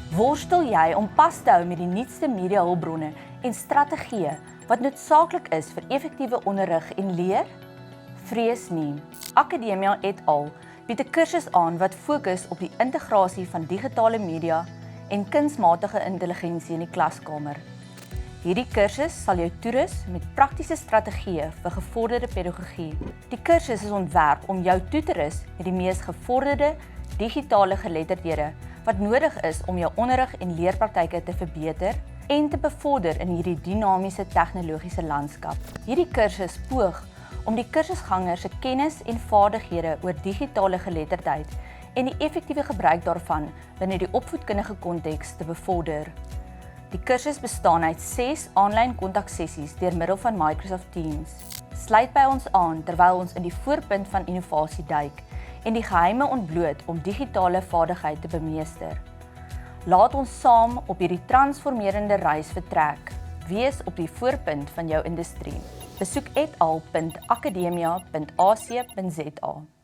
Worstel jy om pas te hou met die nuutste media hulpbronne en strategieë wat noodsaaklik is vir effektiewe onderrig en leer? Vrees nie. Academia et al. bied 'n kursus aan wat fokus op die integrasie van digitale media en kunsmatige intelligensie in die klaskamer. Hierdie kursus sal jou toerus met praktiese strategieë vir gevorderde pedagogie. Die kursus is ontwerp om jou toe te rus met die mees gevorderde digitale geletterdhede wat nodig is om jou onderrig en leerpraktyke te verbeter en te bevorder in hierdie dinamiese tegnologiese landskap. Hierdie kursus poog om die kursusganger se kennis en vaardighede oor digitale geletterdheid en die effektiewe gebruik daarvan binne die opvoedkundige konteks te bevorder. Die kursus bestaan uit 6 aanlyn kontaksessies deur middel van Microsoft Teams. Sluit by ons aan terwyl ons in die voorpunt van innovasie duik en die geheime ontbloot om digitale vaardigheid te bemeester. Laat ons saam op hierdie transformerende reis vertrek. Wees op die voorpunt van jou industrie. Besoek etal.academia.ac.za.